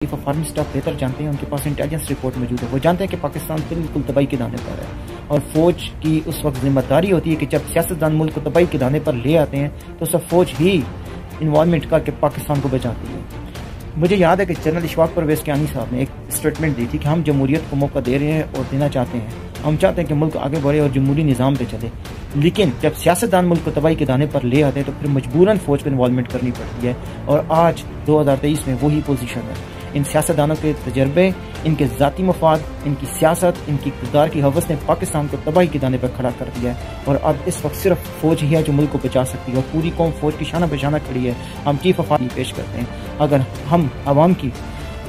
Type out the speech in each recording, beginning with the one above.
Chief of army staff बेहतर जानते हैं, उनके पास इंटेलिजेंस रिपोर्ट मौजूद है। वो जानते हैं कि पाकिस्तान बिल्कुल तबाही के दाने पर है और फौज की उस वक्त जिम्मेदारी होती है कि जब सियासतदान मुल्क को तबाही के दाने पर ले आते हैं तो सब फौज ही इन्वॉल्वमेंट करके पाकिस्तान को बचाती है। मुझे याद है कि जनरल इशफाक परवेज़ कियानी साहब ने एक स्टेटमेंट दी थी कि हम जमहूरियत को मौका दे रहे हैं और देना चाहते हैं। हम चाहते हैं कि मुल्क आगे बढ़े और जमहूरी निज़ाम पे चले, लेकिन जब सियासतदान मुल्क को तबाही के दाने पर ले आते हैं तो फिर मजबूरन फौज को इन्वॉल्वमेंट करनी पड़ती है। और आज 2023 में वही पोजीशन है। इन सियासतदानों के तजर्बे, इनके ज़ाती मफाद, इनकी सियासत, इनकी इक़्तिदार की हवस ने पाकिस्तान को तबाही के दाने पर खड़ा कर दिया है। और अब इस वक्त सिर्फ फौज ही है जो मुल्क को बचा सकती है और पूरी कौम फौज की शाना बशाना खड़ी है। हम चीफ ऑफ आर्मी पेश करते हैं। अगर हम आवाम की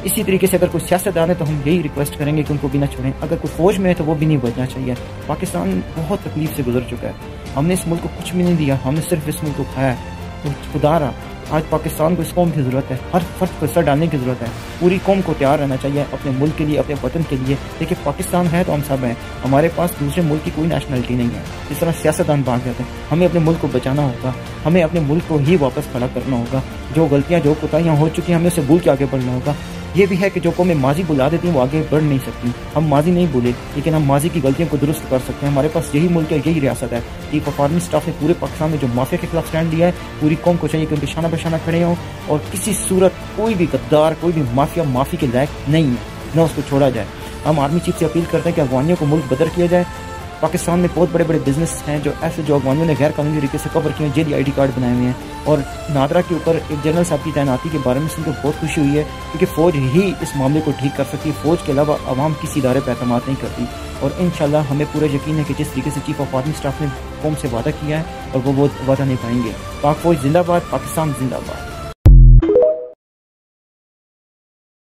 इसी तरीके से अगर कोई सियासतदान है तो हम यही रिक्वेस्ट करेंगे कि उनको भी ना छोड़ें। अगर कोई फौज में है तो वो भी नहीं बचना चाहिए। पाकिस्तान बहुत तकलीफ से गुजर चुका है। हमने इस मुल्क को कुछ भी नहीं दिया, हमने सिर्फ इस मुल्क को खाया है। तो खुदारा आज पाकिस्तान को इस कौम की ज़रूरत है, हर फर्द को हिस्सा डालने की ज़रूरत है। पूरी कौम को तैयार रहना चाहिए अपने मुल्क के लिए, अपने वतन के लिए। देखिए पाकिस्तान है तो हम सब हैं, हमारे पास दूसरे मुल्क की कोई नेशनलिटी नहीं है। इस तरह सियासतदान भाग जाते हैं। हमें अपने मुल्क को बचाना होगा, हमें अपने मुल्क को ही वापस खड़ा करना होगा। जो गलतियाँ, जो कोताहियाँ हो चुकी हैं, हमें उसे भूल के आगे बढ़ना होगा। ये भी है कि जो कौमें माजी बुला देती हैं वो आगे बढ़ नहीं सकती। हम माजी नहीं भूले, लेकिन हम माजी की गलतियों को दुरुस्त कर सकते हैं। हमारे पास यही मुल्क है, यही रियासत है। चीफ ऑफ आर्मी स्टाफ ने पूरे पाकिस्तान में जो माफिया के खिलाफ स्टैंड लिया है, पूरी कौम को चाहिए कि उनके शाना बशाना खड़े हों और किसी सूरत कोई भी गद्दार, कोई भी माफिया माफी के लायक नहीं है, न उसको छोड़ा जाए। हम आर्मी चीफ से अपील करते हैं कि अफगानियों को मुल्क बदर किया जाए। पाकिस्तान में बहुत बड़े बड़े बिजनेस हैं जो ऐसे जो अफगानियों ने गैर कानूनी तरीके से कवर किए हैं, जेली ID कार्ड बनाए हुए हैं। और नादरा के ऊपर एक जनरल साहब की तैनाती के बारे में सुनकर बहुत खुशी हुई है, क्योंकि फ़ौज ही इस मामले को ठीक कर सकती है। फ़ौज के अलावा आवाम किसी इदारे पर एतमाद नहीं करती। और इंशाल्लाह हमें पूरा यकीन है कि जिस तरीके से चीफ ऑफ आर्मी स्टाफ ने कौम से वादा किया है और वो वादा निभाएंगे। पाक फ़ौज जिंदाबाद, पाकिस्तान जिंदाबाद।